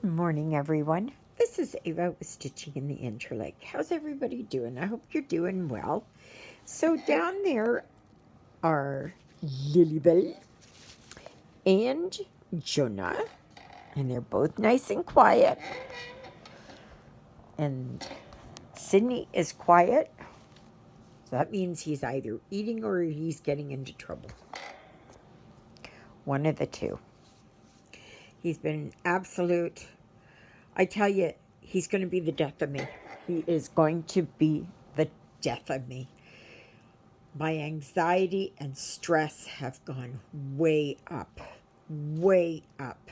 Good morning, everyone. This is Eva with Stitching in the Interlake. How's everybody doing? I hope you're doing well. So down there are Lilybell and Jonah, and they're both nice and quiet. And Sydney is quiet, so that means he's either eating or he's getting into trouble. One of the two. He's been absolute. I tell you, he's going to be the death of me. He is going to be the death of me. My anxiety and stress have gone way up, way up.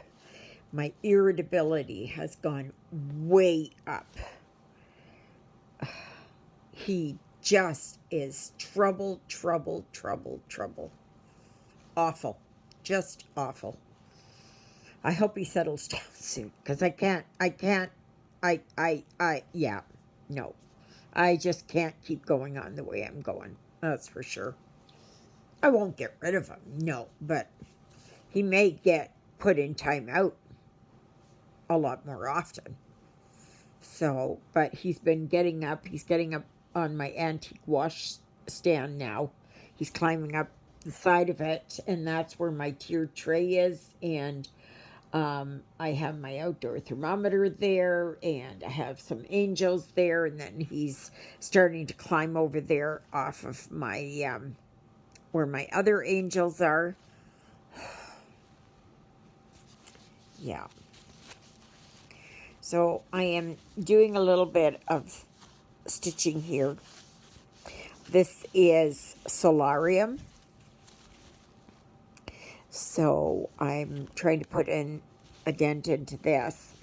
My irritability has gone way up. He just is trouble, trouble, trouble, trouble. Awful. Just awful. I hope he settles down soon, because yeah, no. I just can't keep going on the way I'm going. That's for sure. I won't get rid of him, no, but he may get put in timeout a lot more often. So, but he's been getting up. He's getting up on my antique wash stand now. He's climbing up the side of it, and that's where my tiered tray is. And I have my outdoor thermometer there, and I have some angels there. And then he's starting to climb over there off of my where my other angels are. Yeah. So I am doing a little bit of stitching here. This is Solarium. So I'm trying to put in a dent into this.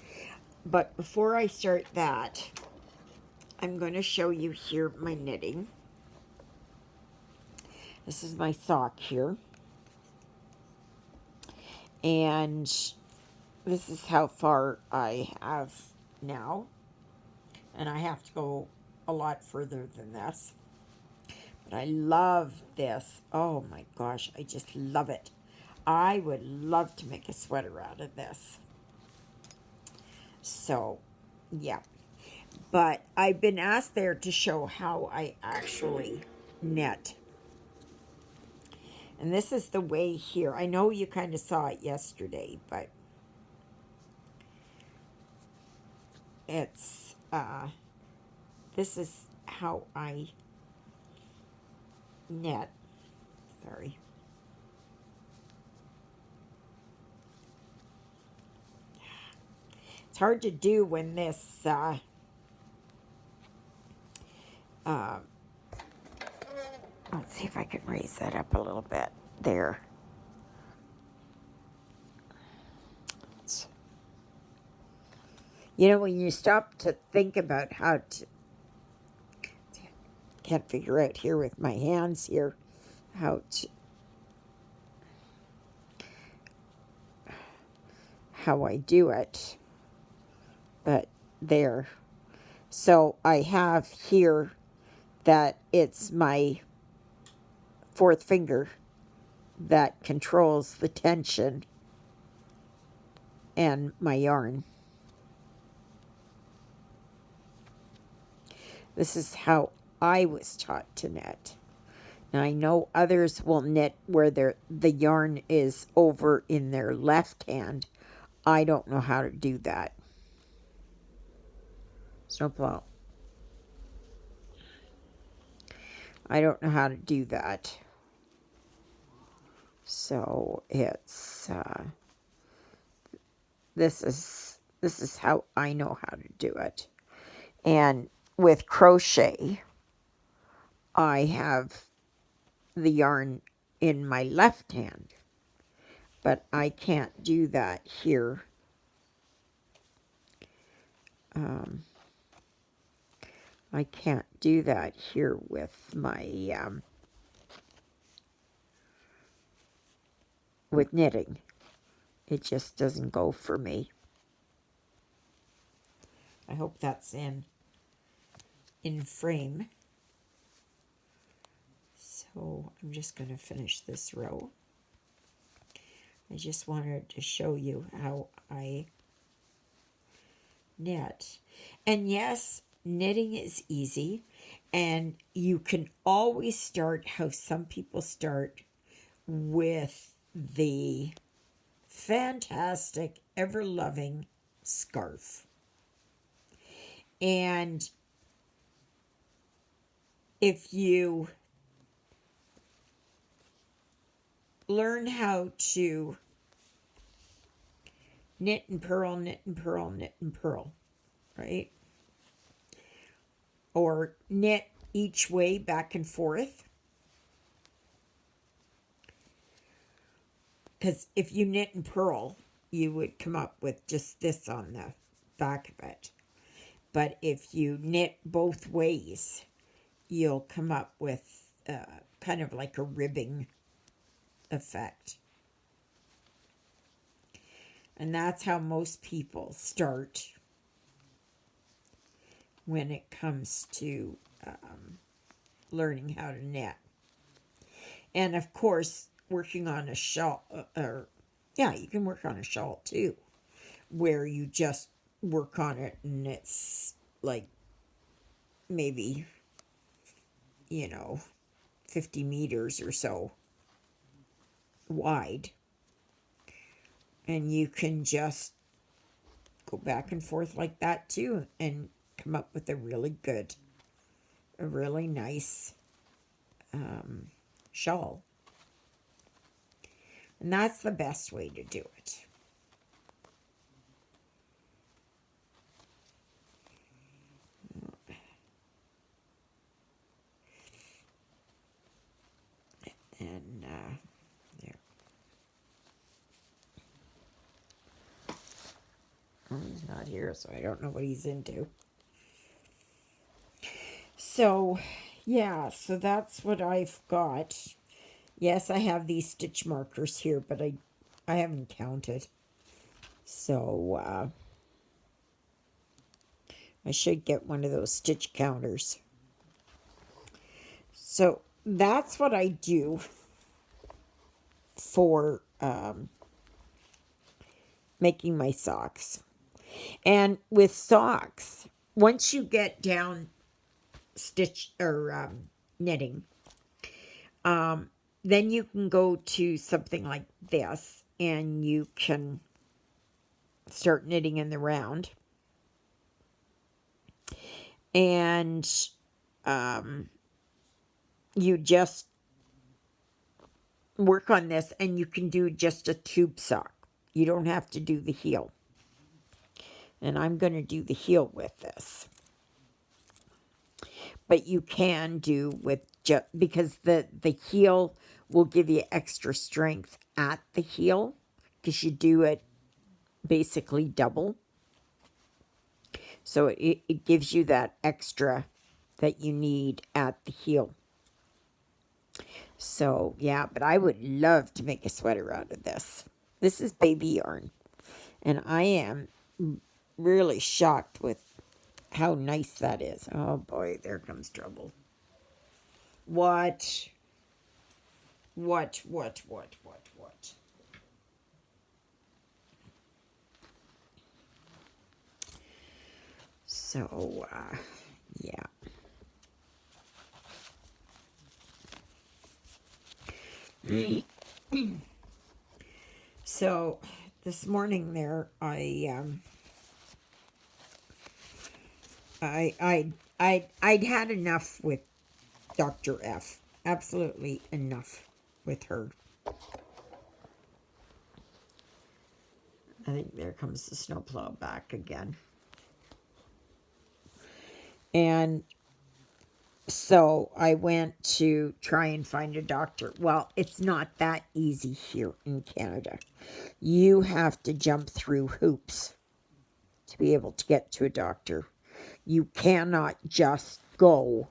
But before I start that, I'm going to show you here my knitting. This is my sock here. And this is how far I have now. And I have to go a lot further than this. But I love this. Oh my gosh, I just love it. I would love to make a sweater out of this. So, yeah. But I've been asked there to show how I actually knit. And this is the way here. I know you kind of saw it yesterday, but it's, this is how I knit. Sorry. It's hard to do when this, let's see if I can raise that up a little bit. There. You know, when you stop to think about how to, can't figure out here with my hands here, how I do it, but there. So I have here that it's my fourth finger that controls the tension and my yarn. This is how I was taught to knit. Now I know others will knit where the yarn is over in their left hand. I don't know how to do that. Snowplow. I don't know how to do that. So it's this is how I know how to do it. And with crochet, I have the yarn in my left hand, but I can't do that here. I can't do that here with my with knitting. It just doesn't go for me. I hope that's in frame. So I'm just going to finish this row. I just wanted to show you how I knit. And yes, knitting is easy, and you can always start how some people start with the fantastic, ever loving scarf. And if you learn how to knit and purl, knit and purl, knit and purl, right? Or knit each way back and forth. Because if you knit and purl, you would come up with just this on the back of it. But if you knit both ways, you'll come up with kind of like a ribbing effect. And that's how most people start when it comes to learning how to knit. And of course, working on a shawl, yeah, you can work on a shawl too, where you just work on it and it's like maybe, 50 meters or so wide. And you can just go back and forth like that too and come up with a really nice shawl. And that's the best way to do it. And there. Oh, he's not here, so I don't know what he's into. So, yeah, so that's what I've got. Yes, I have these stitch markers here, but I haven't counted. So, I should get one of those stitch counters. So, that's what I do for making my socks. And with socks, once you get down stitch or knitting, then you can go to something like this and you can start knitting in the round. And you just work on this and you can do just a tube sock. You don't have to do the heel. And I'm going to do the heel with this. But you can do with just because the heel will give you extra strength at the heel because you do it basically double. So it gives you that extra that you need at the heel. So, yeah, but I would love to make a sweater out of this. This is baby yarn. And I am really shocked with how nice that is. Oh, boy, there comes trouble. What? So, yeah. So, this morning there, I'd had enough with Dr. F. Absolutely enough with her. I think there comes the snowplow back again. And so I went to try and find a doctor. Well, it's not that easy here in Canada. You have to jump through hoops to be able to get to a doctor. You cannot just go,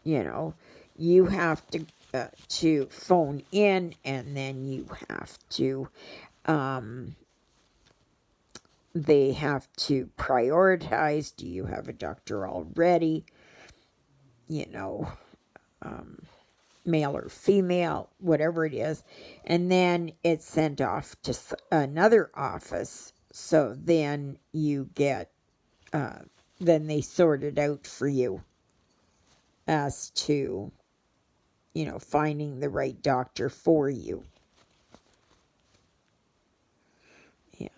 you have to phone in, and then you have to they have to prioritize. Do you have a doctor already? Male or female, whatever it is. And then it's sent off to another office So then you get, then they sort it out for you as to, finding the right doctor for you.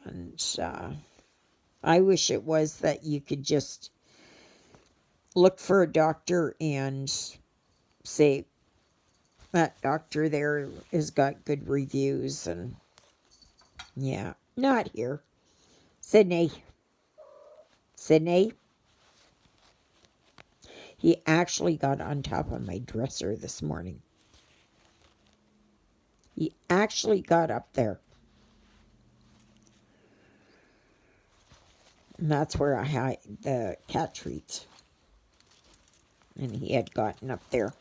And I wish it was that you could just look for a doctor and say, that doctor there has got good reviews, and yeah, not here. Sydney. Sydney. He actually got on top of my dresser this morning. He actually got up there. And that's where I hide the cat treats. And he had gotten up there.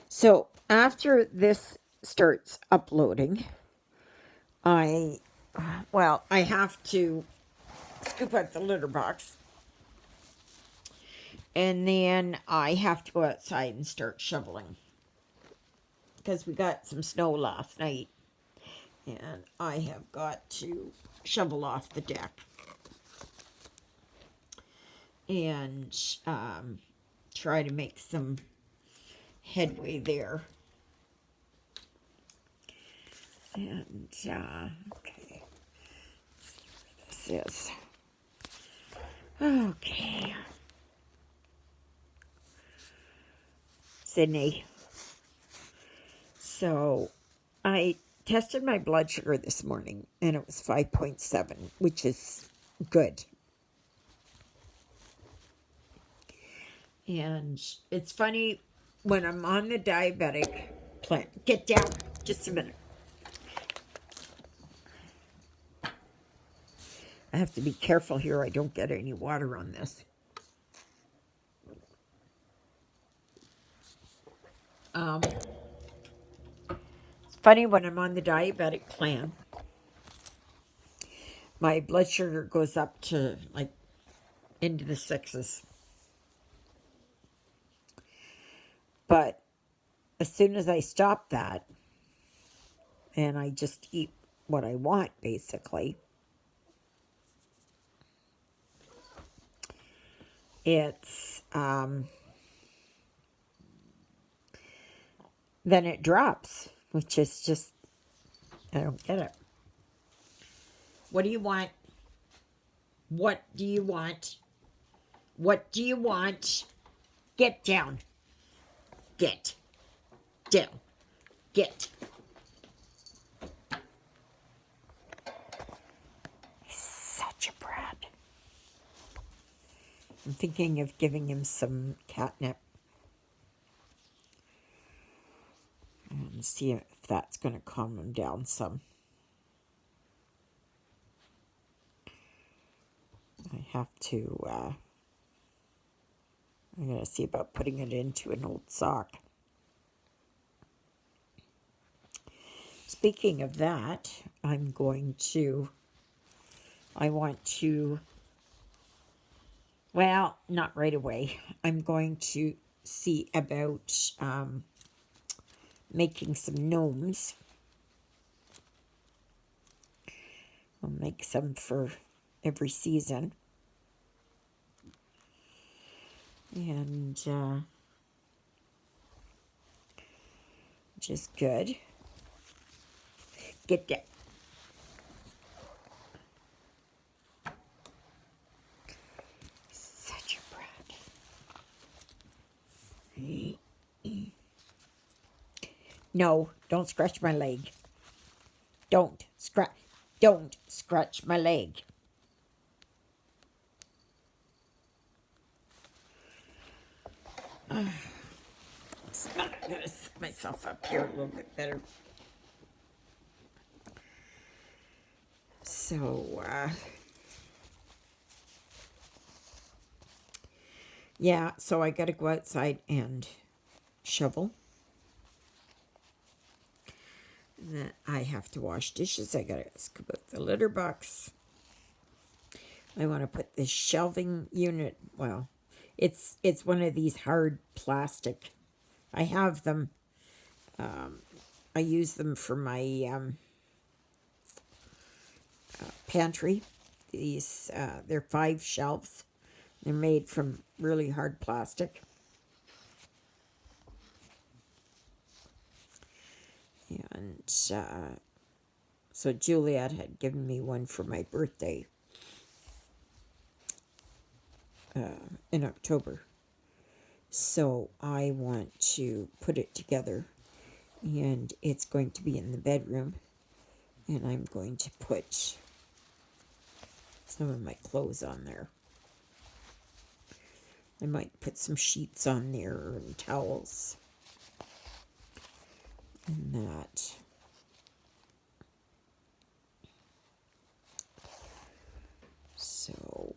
So after this starts uploading, I have to scoop out the litter box. And then I have to go outside and start shoveling. Because we got some snow last night. And I have got to shovel off the deck. And try to make some headway there. And, okay. Let's see where this is. Okay. Sydney. So, I tested my blood sugar this morning, and it was 5.7, which is good. And it's funny, when I'm on the diabetic plan. Get down, just a minute. I have to be careful here I don't get any water on this. It's funny, when I'm on the diabetic plan, my blood sugar goes up to like into the 6s. But as soon as I stop that, and I just eat what I want, basically, it's, then it drops, which is just, I don't get it. What do you want? What do you want? What do you want? Get down. Get down. Get. He's such a brat. I'm thinking of giving him some catnip. And see if that's going to calm him down some. I have to, I'm going to see about putting it into an old sock. Speaking of that, I want to, well, not right away. I'm going to see about making some gnomes. I'll make some for every season. And which is good. Get down. Such a brat. No, don't scratch my leg. Don't scratch my leg. I'm going to set myself up here a little bit better. So, yeah, so I got to go outside and shovel. Then I have to wash dishes. I got to scoop out the litter box. I want to put this shelving unit, well, it's one of these hard plastic. I have them. I use them for my pantry. These, they're 5 shelves. They're made from really hard plastic. And so Juliet had given me one for my birthday in October. So I want to put it together, and it's going to be in the bedroom, and I'm going to put some of my clothes on there. I might put some sheets on there and towels and that. So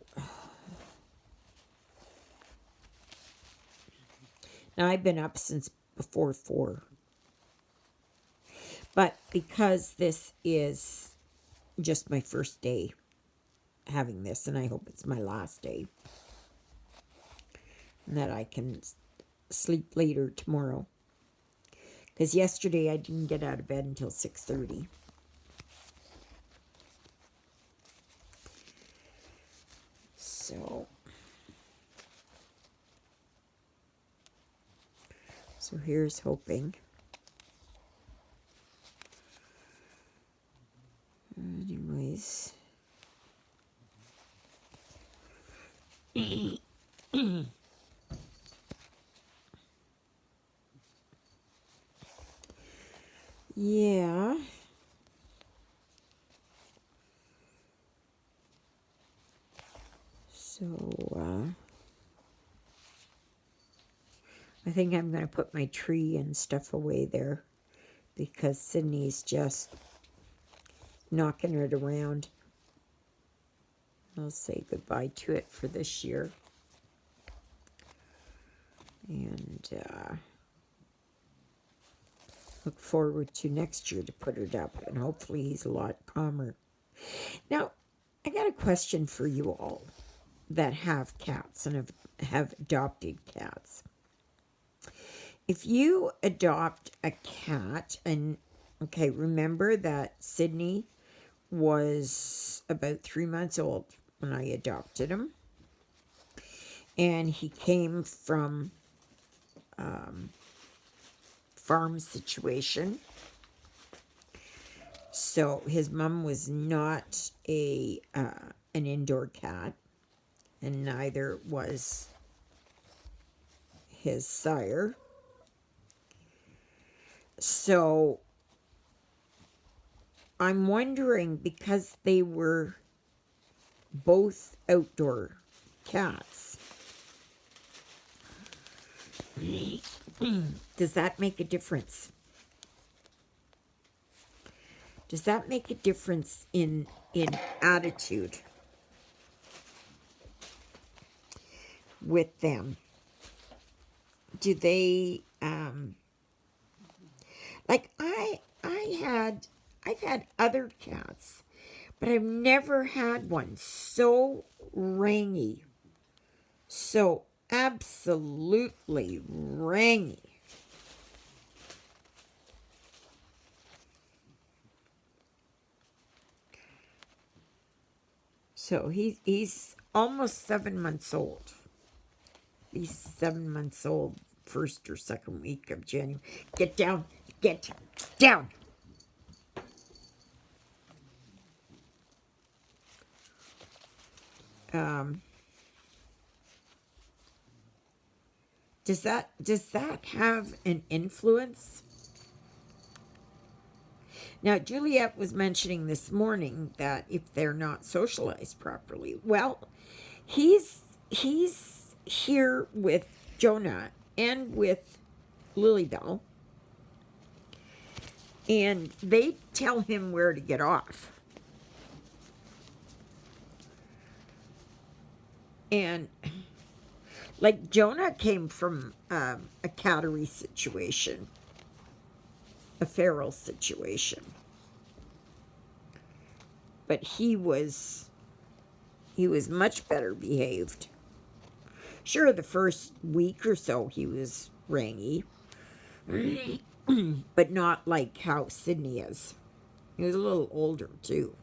now I've been up since before 4. But because this is just my first day having this, and I hope it's my last day, and that I can sleep later tomorrow. Because yesterday I didn't get out of bed until 6:30. So here's hoping. Anyways. Yeah. So, I think I'm going to put my tree and stuff away there because Sydney's just knocking it around. I'll say goodbye to it for this year. And look forward to next year to put it up. And hopefully he's a lot calmer. Now, I got a question for you all that have cats and have adopted cats. If you adopt a cat, and okay, remember that Sydney was about 3 months old when I adopted him. And he came from farm situation. So his mom was not an indoor cat, and neither was his sire. So I'm wondering, because they were both outdoor cats, does that make a difference? Does that make a difference in attitude with them? Do they like I've had other cats, but I've never had one so rangy, so absolutely rangy. So he's almost 7 months old. He's 7 months old, first or second week of January. Get down, get down. Does that have an influence? Now, Juliet was mentioning this morning that if they're not socialized properly, well, he's here with Jonah and with Lilybell, and they tell him where to get off. And like Jonah came from a cattery situation, a feral situation, but he was much better behaved. Sure, the first week or so he was rangy, but not like how Sydney is. He was a little older too.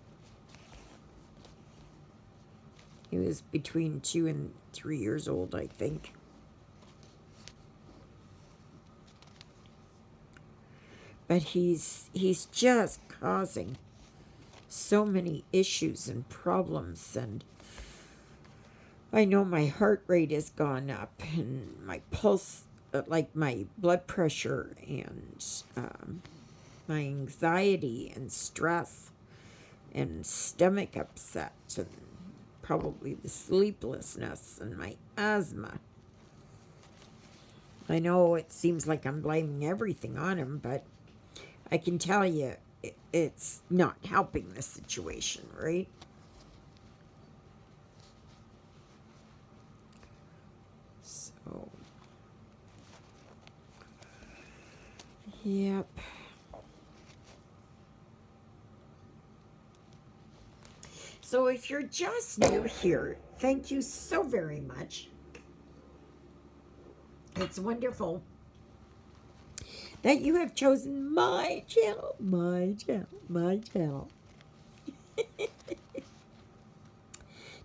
He was between 2 and 3 years old, I think. But he's just causing so many issues and problems, and I know my heart rate has gone up and my pulse, like my blood pressure, and my anxiety and stress and stomach upset, and probably the sleeplessness and my asthma. I know it seems like I'm blaming everything on him, but I can tell you it's not helping the situation, right? So, yep. So if you're just new here, thank you so very much. It's wonderful that you have chosen my channel,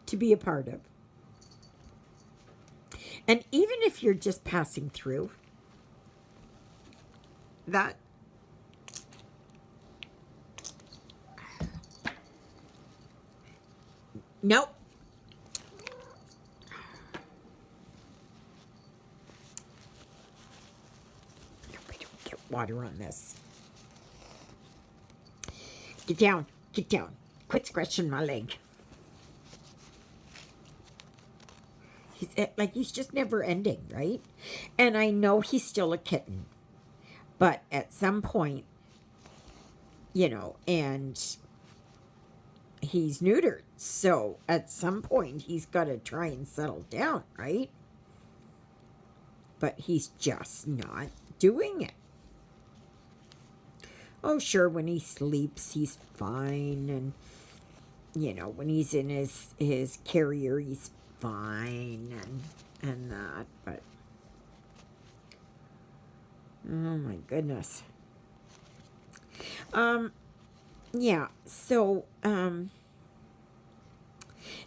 to be a part of. And even if you're just passing through, that nope. I don't get water on this. Get down, get down. Quit scratching my leg. He's just never ending, right? And I know he's still a kitten, but at some point, and he's neutered, so at some point he's got to try and settle down, right? But he's just not doing it. Oh, sure, when he sleeps, he's fine, and when he's in his carrier, he's fine, and that, but oh my goodness. Yeah, so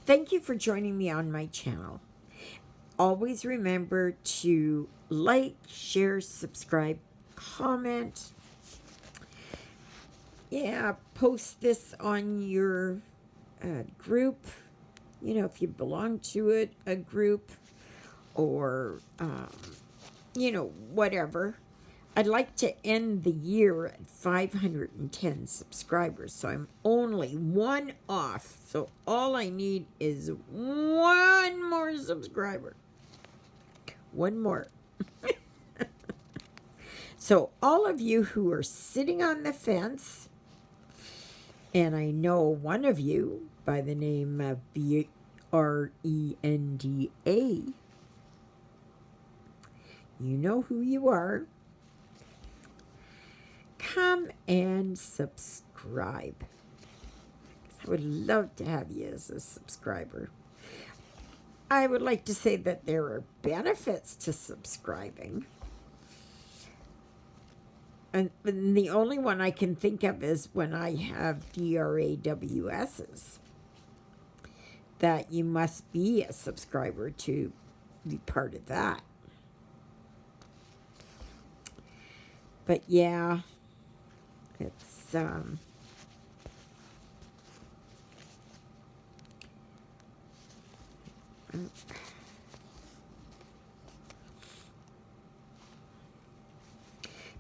thank you for joining me on my channel. Always remember to like, share, subscribe, comment. Yeah, post this on your group, if you belong to it, a group, or, whatever. I'd like to end the year at 510 subscribers, so I'm only one off. So all I need is one more subscriber. One more. So all of you who are sitting on the fence, and I know one of you by the name of Brenda, you know who you are. Come and subscribe. I would love to have you as a subscriber. I would like to say that there are benefits to subscribing. And the only one I can think of is when I have DRAWSs, that you must be a subscriber to be part of that. But yeah, it's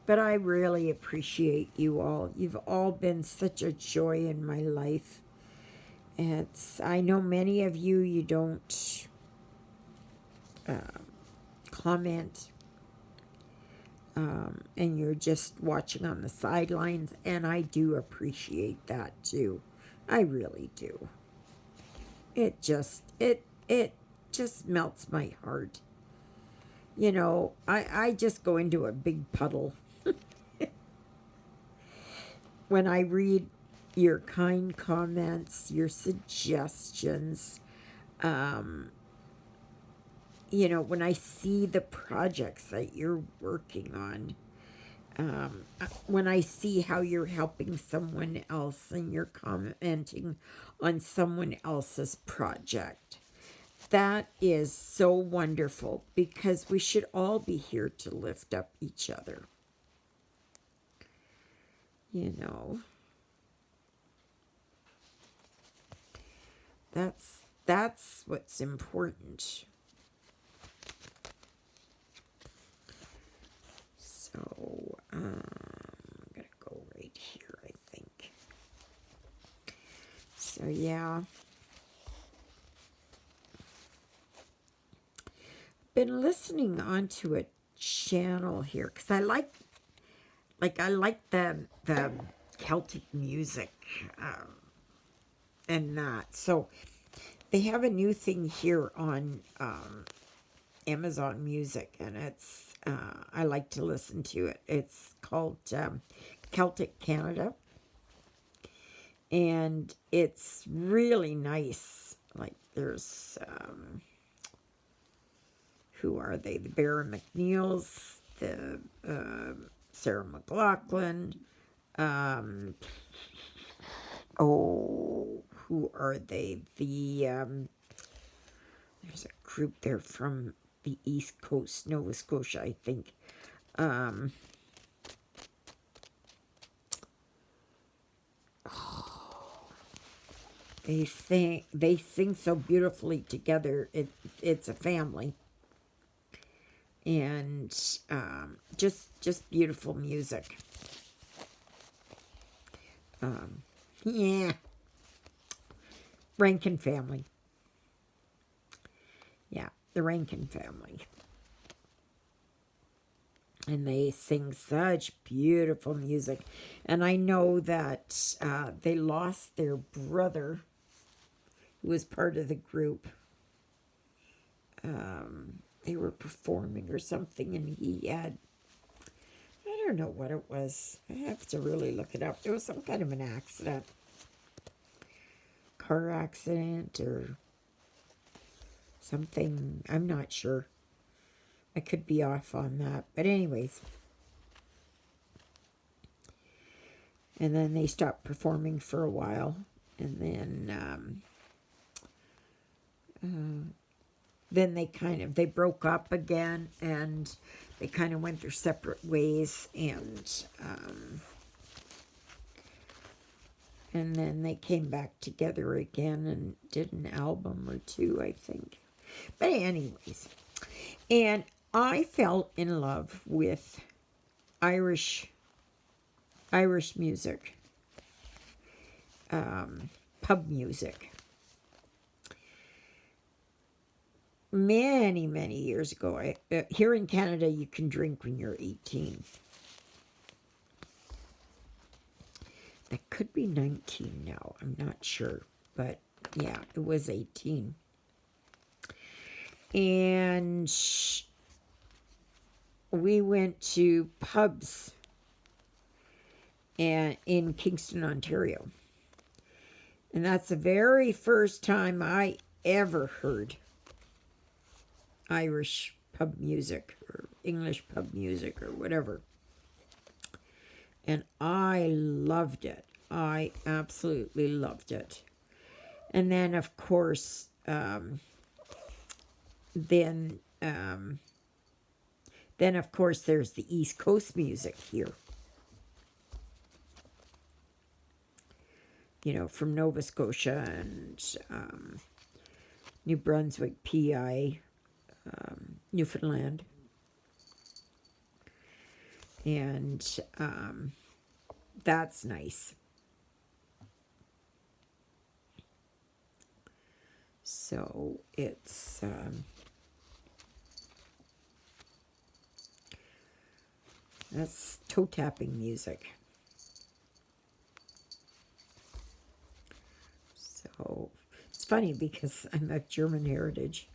but I really appreciate you all. You've all been such a joy in my life. I know many of you don't comment, and you're just watching on the sidelines, and I do appreciate that too. I really do. It just melts my heart. I just go into a big puddle when I read your kind comments, your suggestions, when I see the projects that you're working on, when I see how you're helping someone else and you're commenting on someone else's project, that is so wonderful because we should all be here to lift up each other. You know, that's what's important. So I'm gonna go right here, I think. So yeah, been listening onto a channel here because I like the Celtic music and that. So they have a new thing here on Amazon Music, and it's I like to listen to it. It's called Celtic Canada, and it's really nice. Like there's who are they? The Barra McNeils, the Sarah McLachlan. Who are they? There's a group there from the East Coast, Nova Scotia, I think. They sing so beautifully together. It's a family, and just beautiful music. Yeah, Rankin family. Yeah, the Rankin family. And they sing such beautiful music. And I know that they lost their brother, who was part of the group. They were performing or something, and he had, I don't know what it was. I have to really look it up. It was some kind of an accident. Car accident or something. I'm not sure. I could be off on that. But anyways. And then they stopped performing for a while. And then they broke up again, and they kind of went their separate ways, and then they came back together again and did an album or two, I think. But anyways, and I fell in love with Irish music, pub music. Many years ago. Here in Canada, you can drink when you're 18. That could be 19 now. I'm not sure. But yeah, it was 18. And we went to pubs in Kingston, Ontario. And that's the very first time I ever heard Irish pub music or English pub music or whatever. And I loved it. I absolutely loved it. And then, of course, then of course there's the East Coast music here. You know, from Nova Scotia and New Brunswick, PI, Newfoundland. And that's nice. So it's that's toe tapping music. So it's funny because I'm of German heritage,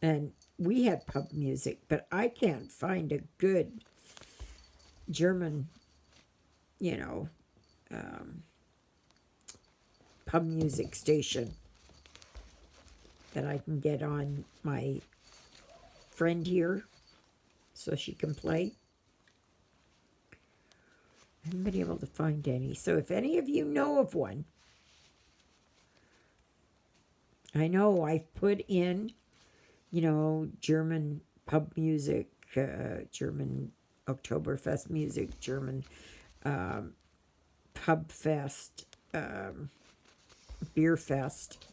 and we had pub music, but I can't find a good German, you know, pub music station that I can get on my friend here so she can play. I haven't been able to find any. So if any of you know of one, I know I've put in, German pub music, German Oktoberfest music, German pub fest, beer fest,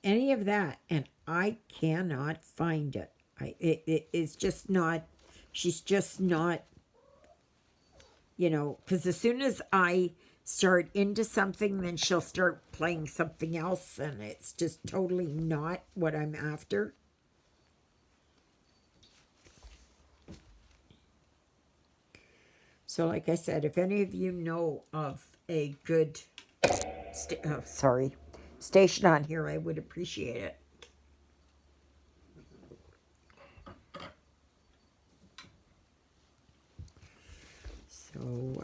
any of that, and I cannot find it. It's just not, she's just not, because as soon as I start into something, then she'll start playing something else, and it's just totally not what I'm after. So, like I said, if any of you know of a good, station on here, I would appreciate it. So,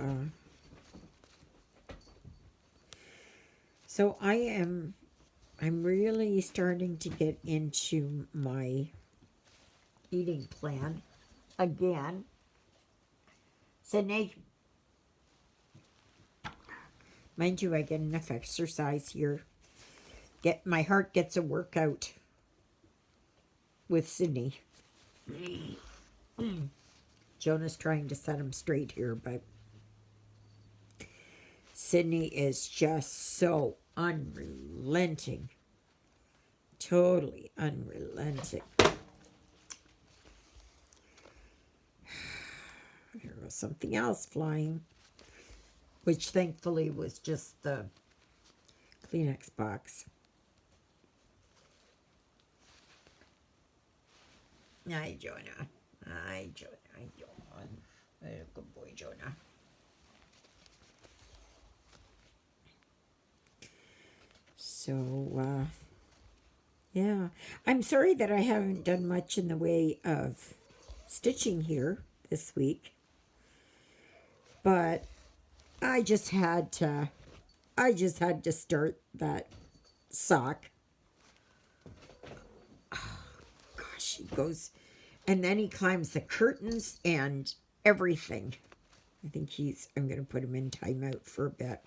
I'm really starting to get into my eating plan again. Sydney, mind you, I get enough exercise here. My heart gets a workout with Sydney. Jonah's trying to set him straight here, but Sydney is just so unrelenting. Totally unrelenting. There was something else flying, which thankfully was just the Kleenex box. Hi, Jonah. Hi, Jonah. Hi, Jonah. Good boy, Jonah. So, yeah. I'm sorry that I haven't done much in the way of stitching here this week. But I just had to start that sock. Oh, gosh, he goes, and then he climbs the curtains and everything. I think I'm going to put him in timeout for a bit.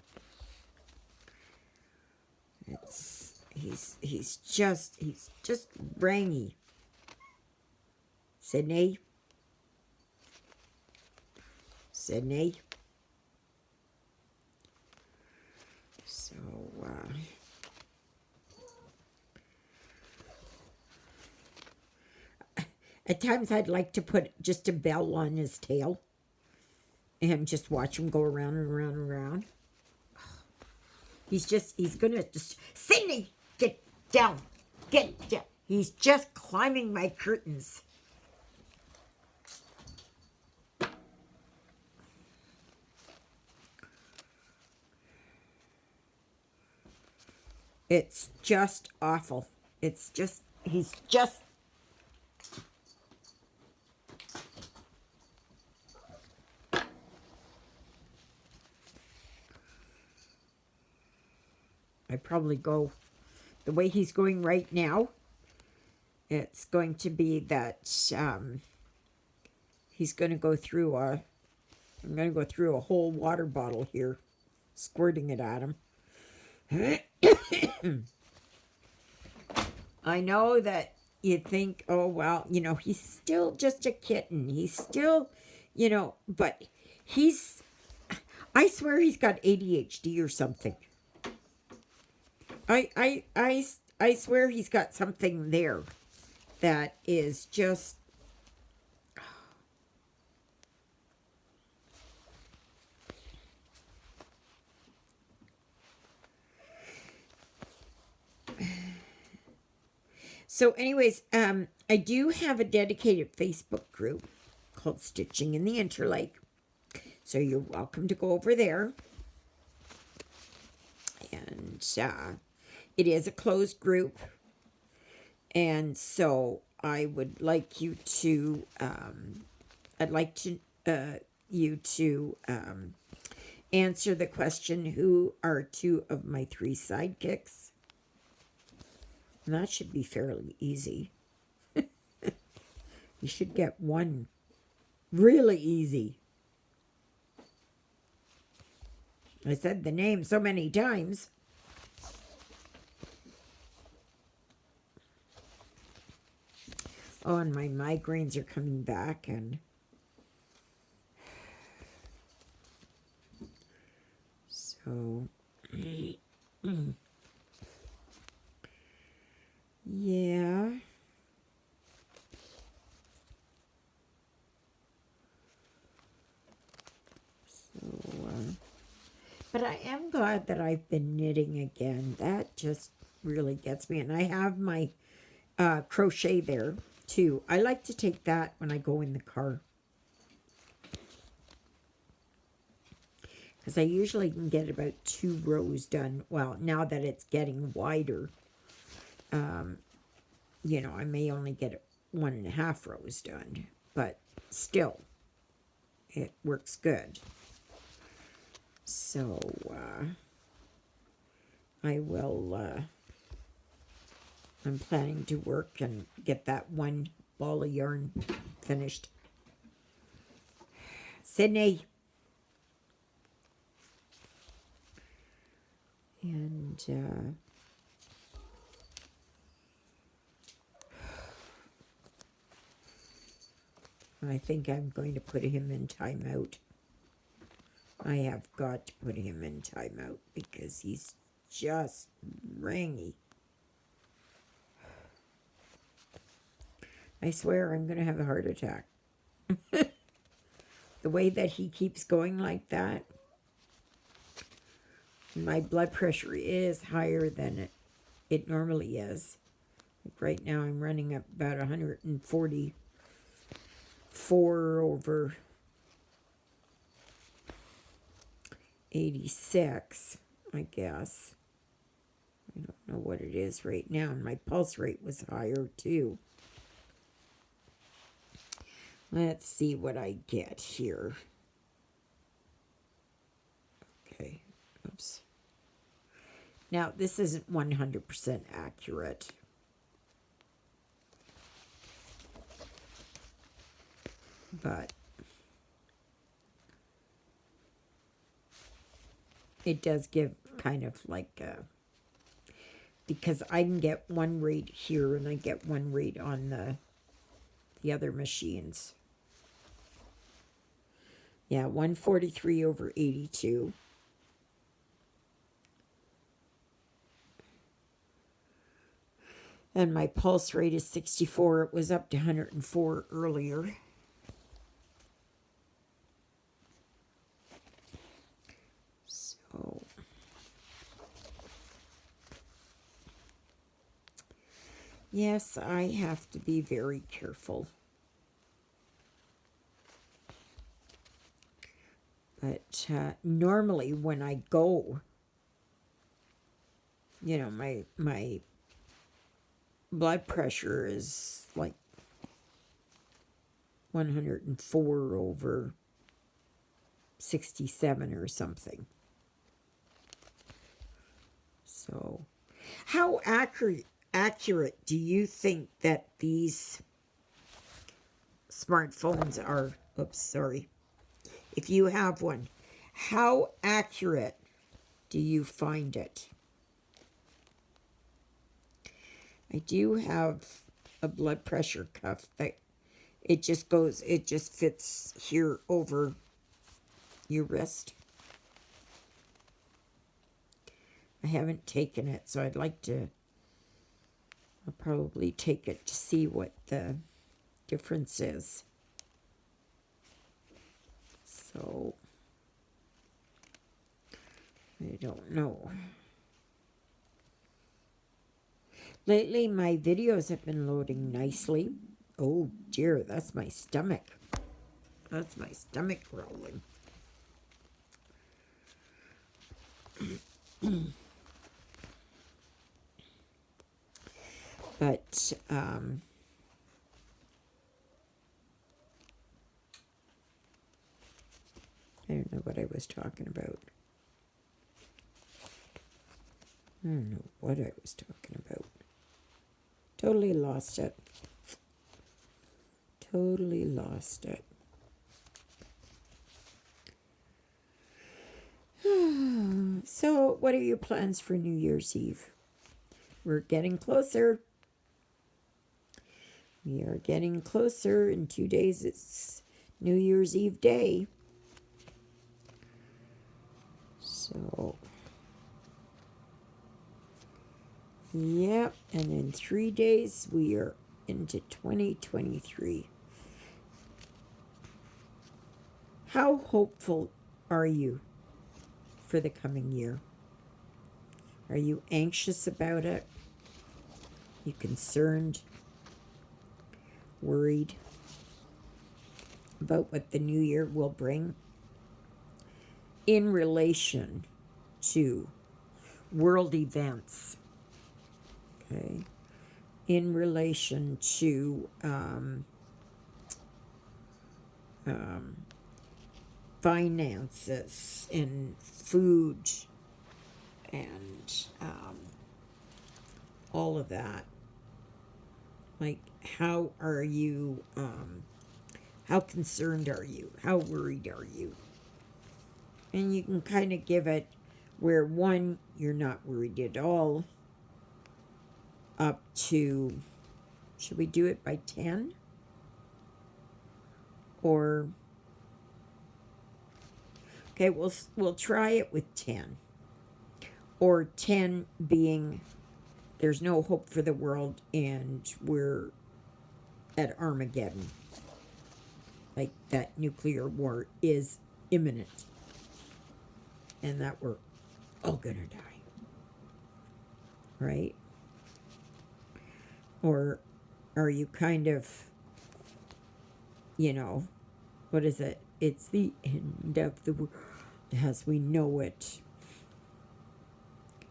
He's just rangy. Sydney. So, at times I'd like to put just a bell on his tail and just watch him go around and around and around. He's gonna just, Sydney, get down. He's just climbing my curtains. It's just awful. He's just. I probably go the way he's going right now. It's going to be that he's going to go through I'm going to go through a whole water bottle here, squirting it at him. I know that you think, oh, well, he's still just a kitten. He's still, but I swear he's got ADHD or something. I swear he's got something there that is just. So, anyways, I do have a dedicated Facebook group called Stitching in the Interlake. So you're welcome to go over there. And it is a closed group. And so I would like you to, you to answer the question, who are two of my three sidekicks? And that should be fairly easy. You should get one really easy. I said the name so many times. Oh, and my migraines are coming back, and so yeah. So, but I am glad that I've been knitting again. That just really gets me. And I have my crochet there too. I like to take that when I go in the car, because I usually can get about 2 rows done. Well, now that it's getting wider, you know, I may only get 1.5 rows done, but still, it works good. So, I will, I'm planning to work and get that one ball of yarn finished. Sydney. And, I think I'm going to put him in timeout. I have got to put him in timeout because he's just rangy. I swear I'm going to have a heart attack. The way that he keeps going like that, my blood pressure is higher than it normally is. Like right now I'm running up about 144 over 86, I guess. I don't know what it is right now. And my pulse rate was higher too. Let's see what I get here. Okay. Oops. Now, this isn't 100% accurate. But it does give kind of like a, because I can get one rate here and I get one rate on the other machines. Yeah, 143 over 82. And my pulse rate is 64. It was up to 104 earlier. So, yes, I have to be very careful. But normally when I go, you know, my blood pressure is like 104 over 67 or something. So, how accurate do you think that these smartphones are? Oops, sorry. If you have one, how accurate do you find it? I do have a blood pressure cuff that it just fits here over your wrist. I haven't taken it, so I'd like to, I'll probably take it to see what the difference is. So, I don't know. Lately, my videos have been loading nicely. Oh dear, that's my stomach. That's my stomach growling. But, I don't know what I was talking about. I don't know what I was talking about. Totally lost it. Totally lost it. So, what are your plans for New Year's Eve? We're getting closer. We are getting closer. In 2 days, it's New Year's Eve day. So, yep. And in 3 days, we are into 2023. How hopeful are you for the coming year? Are you anxious about it? You concerned? Worried about what the new year will bring in relation to world events, okay, in relation to finances and food and all of that. Like, how are you, how concerned are you? How worried are you? And you can kind of give it where 1, you're not worried at all, up to, should we do it by 10? Or, okay, we'll try it with 10. Or 10 being there's no hope for the world and we're at Armageddon. Like, that nuclear war is imminent. And that we're all gonna die. Right? Or are you kind of, what is it? It's the end of the world as we know it.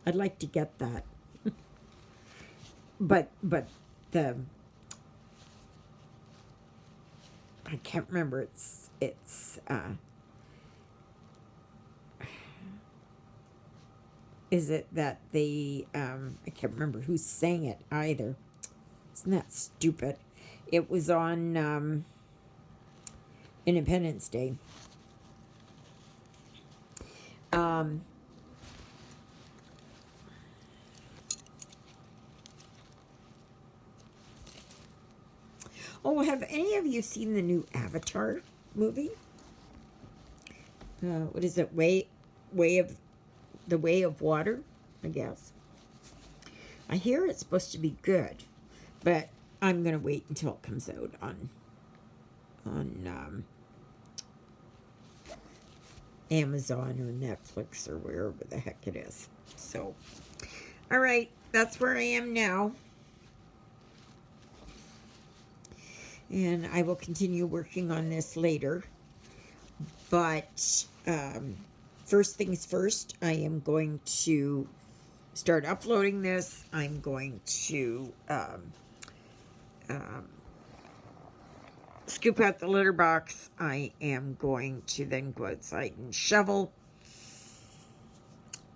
I'd like to get that. But the I can't remember. It's is it that the I can't remember who sang it either. Isn't that stupid? It was on Independence Day. Oh, have any of you seen the new Avatar movie? What is it? Way of Water, I guess. I hear it's supposed to be good, but I'm gonna wait until it comes out on Amazon or Netflix or wherever the heck it is. So, all right, that's where I am now. And I will continue working on this later. But first things first, I am going to start uploading this. I'm going to scoop out the litter box. I am going to then go outside and shovel.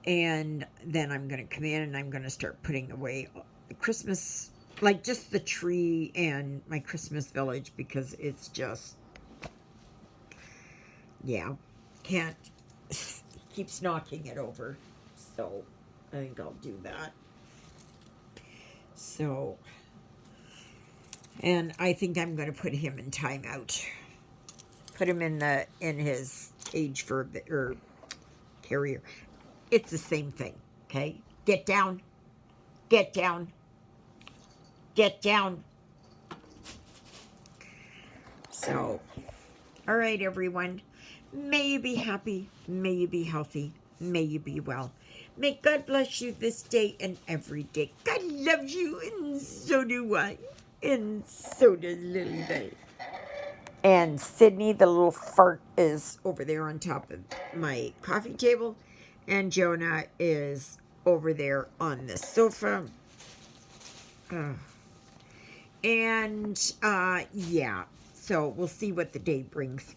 And then I'm going to come in and I'm going to start putting away the Christmas, like just the tree and my Christmas village, because it's just, yeah, can't, keeps knocking it over. So I think I'll do that. So, and I think I'm going to put him in timeout. Put him in his cage for a bit, or carrier. It's the same thing, okay? Get down. Get down. Get down. So, all right, everyone. May you be happy. May you be healthy. May you be well. May God bless you this day and every day. God loves you, and so do I. And so does Lily Bell. And Sydney, the little fart, is over there on top of my coffee table. And Jonah is over there on the sofa. Yeah. So we'll see what the day brings.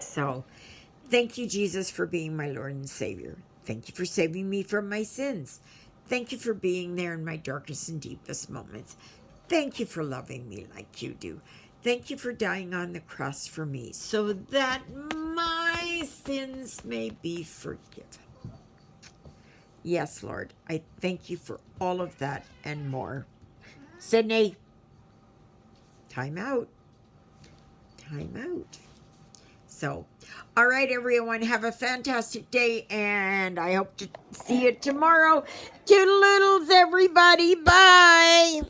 So, thank you, Jesus, for being my Lord and Savior. Thank you for saving me from my sins. Thank you for being there in my darkest and deepest moments. Thank you for loving me like you do. Thank you for dying on the cross for me so that my sins may be forgiven. Yes, Lord, I thank you for all of that and more. Sydney. Time out. Time out. So, all right, everyone, have a fantastic day, and I hope to see you tomorrow. Toodle-oodles, everybody. Bye.